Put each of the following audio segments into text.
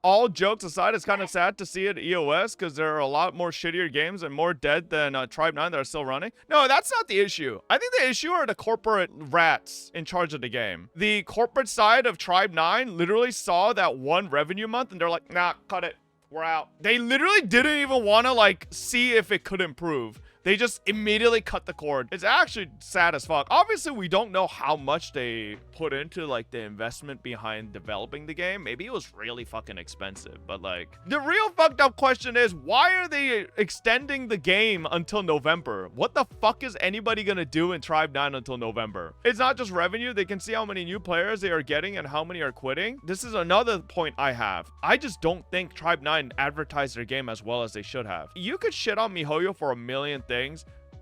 all jokes aside, it's kind of sad to see it EOS because there are a lot more shittier games and more dead than Tribe 9 that are still running. No, that's not the issue. I think the issue are the corporate rats in charge of the game. The corporate side of Tribe 9 literally saw that one revenue month and they're like, nah, cut it. We're out. They literally didn't even want to like see if it could improve. They just immediately cut the cord. It's actually sad as fuck. Obviously, we don't know how much they put into like the investment behind developing the game. Maybe it was really fucking expensive, but like the real fucked up question is, why are they extending the game until November? What the fuck is anybody gonna do in Tribe 9 until November? It's not just revenue. They can see how many new players they are getting and how many are quitting. This is another point I have. I just don't think Tribe 9 advertised their game as well as they should have. You could shit on MiHoYo for a million things,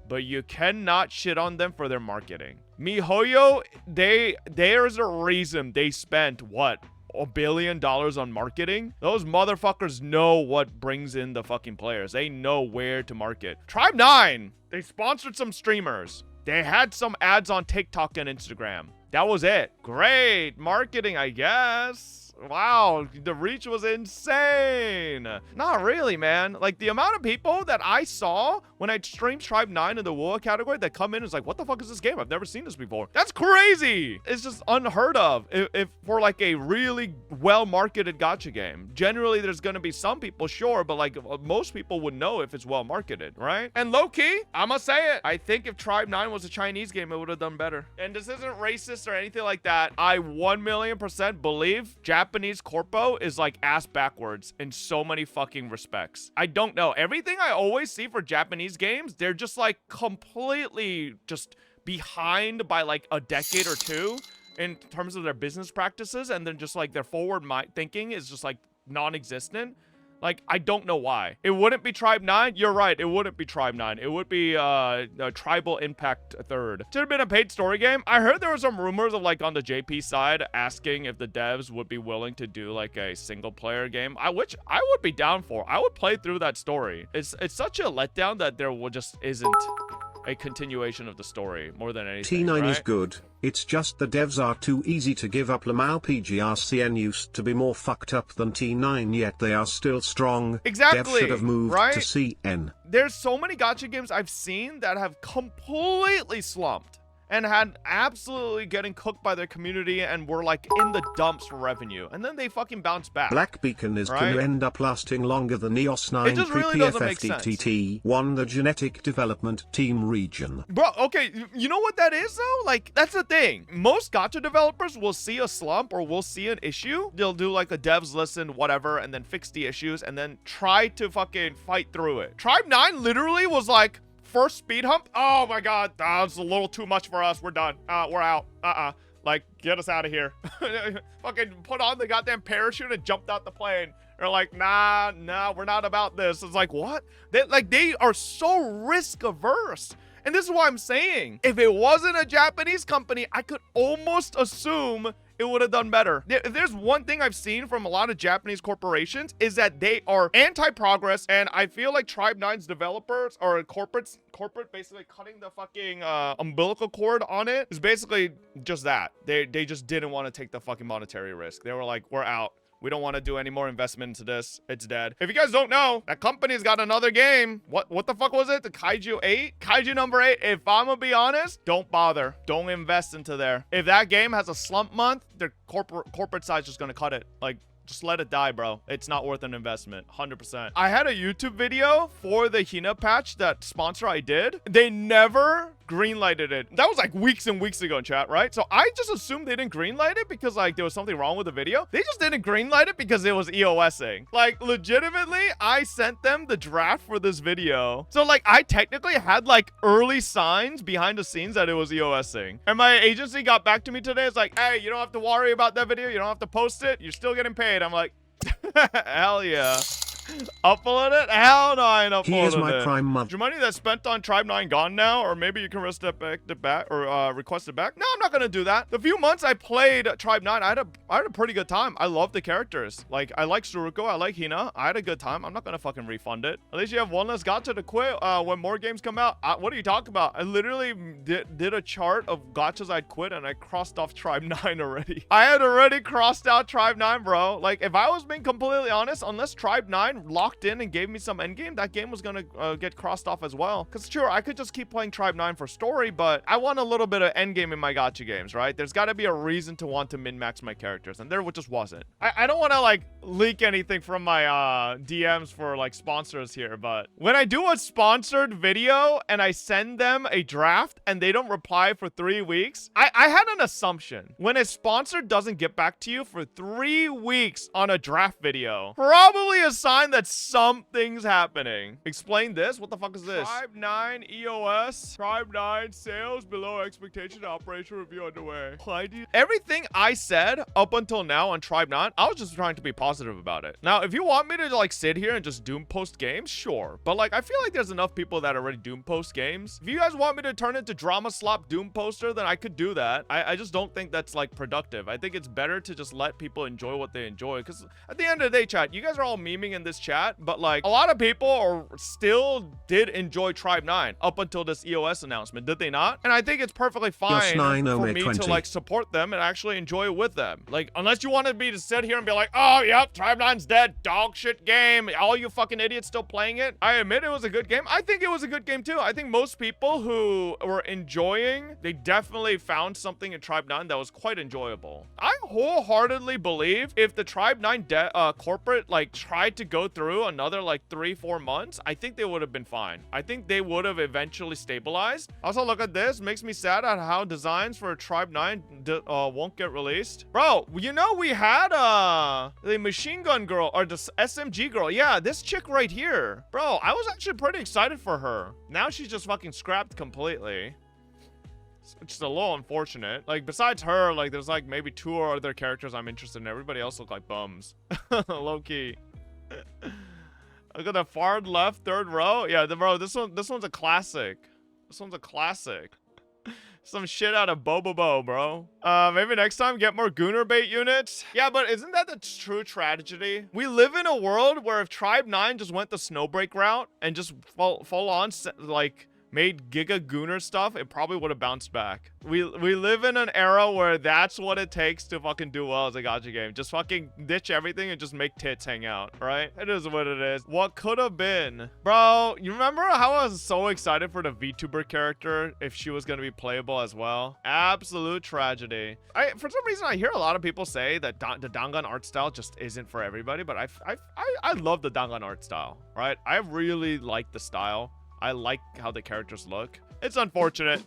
but you cannot shit on them for their marketing. MiHoYo, there's a reason they spent what, $1 billion on marketing. Those motherfuckers know what brings in the fucking players. They know where to market. Tribe 9, they sponsored some streamers. They had some ads on TikTok and Instagram. That was it. Great marketing, I guess. Wow, the reach was insane. Not really, man. Like, the amount of people that I saw when I streamed Tribe 9 in the WoA category that come in and is like, what the fuck is this game? I've never seen this before. That's crazy. It's just unheard of if for like a really well-marketed gacha game. Generally, there's gonna be some people, sure, but like most people would know if it's well-marketed, right? And low-key, I'ma say it. I think if Tribe 9 was a Chinese game, it would have done better. And this isn't racist or anything like that. I 1,000,000% believe Japanese corpo is like ass backwards in so many fucking respects. I don't know. Everything I always see for Japanese games, they're just like completely just behind by like a decade or two in terms of their business practices, and then just like their forward thinking is just like non-existent. Like, I don't know why. It wouldn't be Tribe 9. You're right. It wouldn't be Tribe 9. It would be Tribal Impact 3rd. Should have been a paid story game. I heard there were some rumors of, like, on the JP side asking if the devs would be willing to do, like, a single-player game, which I would be down for. I would play through that story. It's such a letdown that there just isn't a continuation of the story more than anything. T9 right? is good. It's just the devs are too easy to give up. Lamau PGRCN used to be more fucked up than T9, yet they are still strong. Exactly. Devs should have moved right? to CN. There's so many gacha games I've seen that have completely slumped and had absolutely getting cooked by their community and were like in the dumps for revenue, and then they fucking bounce back. Black Beacon is right? going to end up lasting longer than EOS 9 It just really doesn't make sense. PFFTTT won the genetic development team region. Bro, okay, you know what that is though? Like, that's the thing. Most gacha developers will see a slump or will see an issue. They'll do like a devs listen, whatever, and then fix the issues and then try to fucking fight through it. Tribe 9 literally was like, first speed hump, oh my god, that's a little too much for us. We're done. We're out. Like, get us out of here. Fucking put on the goddamn parachute and jumped out the plane. They're like, nah, we're not about this. It's like, what? They are so risk averse. And this is what I'm saying. If it wasn't a Japanese company, I could almost assume it would have done better. If there's one thing I've seen from a lot of Japanese corporations is that they are anti-progress, and I feel like Tribe 9's developers or corporate basically cutting the fucking umbilical cord on it is basically just that. They just didn't want to take the fucking monetary risk. They were like, we're out. We don't want to do any more investment into this. It's dead. If you guys don't know, that company's got another game. What the fuck was it? The Kaiju 8? Kaiju number 8. If I'm gonna be honest, don't bother. Don't invest into there. If that game has a slump month, their corporate side's just gonna cut it. Like, just let it die, bro. It's not worth an investment. 100%. I had a YouTube video for the Hina patch, that sponsor I did. They never greenlighted it. That was like weeks and weeks ago in chat, right? So I just assumed they didn't greenlight it because like there was something wrong with the video. They just didn't greenlight it because it was EOSing. Like, legitimately, I sent them the draft for this video. So like I technically had like early signs behind the scenes that it was EOSing. And my agency got back to me today. It's like, hey, you don't have to worry about that video. You don't have to post it. You're still getting paid. I'm like, hell yeah. Upload it? Hell no, I ain't uploading it. Here's my Prime month. Is your money that's spent on Tribe 9 gone now? Or maybe you can request it back or request it back? No, I'm not gonna do that. The few months I played Tribe 9, I had a pretty good time. I love the characters. Like, I like Suruko, I like Hina. I had a good time. I'm not gonna fucking refund it. At least you have one less gacha to quit when more games come out. What are you talking about? I literally did a chart of gachas I'd quit and I crossed off Tribe 9 already. I had already crossed out Tribe 9, bro. Like, if I was being completely honest, unless Tribe 9 locked in and gave me some endgame, that game was gonna get crossed off as well. Because sure, I could just keep playing Tribe 9 for story, but I want a little bit of endgame in my gacha games, right? There's got to be a reason to want to min-max my characters, and there just wasn't. I don't want to like leak anything from my DMs for like sponsors here, but when I do a sponsored video and I send them a draft and they don't reply for 3 weeks, I had an assumption. When a sponsor doesn't get back to you for 3 weeks on a draft video, probably a sign that something's happening. Explain this? What the fuck is this? Tribe 9 EOS. Tribe 9 sales below expectation. Operation review underway. Why do you... Everything I said up until now on Tribe 9, I was just trying to be positive about it. Now, if you want me to like sit here and just doom post games, sure. But like, I feel like there's enough people that already doom post games. If you guys want me to turn into drama slop doom poster, then I could do that. I just don't think that's like productive. I think it's better to just let people enjoy what they enjoy. Because at the end of the day, chat, you guys are all memeing in this chat, but like a lot of people still did enjoy Tribe 9 up until this EOS announcement, did they not? And I think it's perfectly fine for me to like support them and actually enjoy it with them. Like, unless you wanted me to sit here and be like, oh, yep, Tribe 9's dead, dog shit game, all you fucking idiots still playing it. I admit it was a good game. I think it was a good game too. I think most people who were enjoying, they definitely found something in Tribe 9 that was quite enjoyable. I wholeheartedly believe if the Tribe 9 corporate like tried to go through another like 3-4 months, I think they would have been fine. I think they would have eventually stabilized. Also, look at this. Makes me sad at how designs for Tribe 9 won't get released. Bro, you know, we had the machine gun girl or the SMG girl. Yeah, this chick right here. Bro, I was actually pretty excited for her. Now she's just fucking scrapped completely. It's just a little unfortunate. Like, besides her, like, there's like maybe 2 or other characters I'm interested in. Everybody else look like bums. Low key. Look at the far left, 3rd row. Yeah, bro, this one's a classic. This one's a classic. Some shit out of Bobobo, bro. Maybe next time get more Gooner bait units. Yeah, but isn't that the true tragedy? We live in a world where if Tribe 9 just went the Snowbreak route and just full on like made Giga Gooner stuff, it probably would have bounced back. We live in an era where that's what it takes to fucking do well as a gacha game. Just fucking ditch everything and just make tits hang out, right? It is what it is. What could have been? Bro, you remember how I was so excited for the VTuber character if she was going to be playable as well? Absolute tragedy. For some reason, I hear a lot of people say that the Dangan art style just isn't for everybody, but I love the Dangan art style, right? I really like the style. I like how the characters look. It's unfortunate.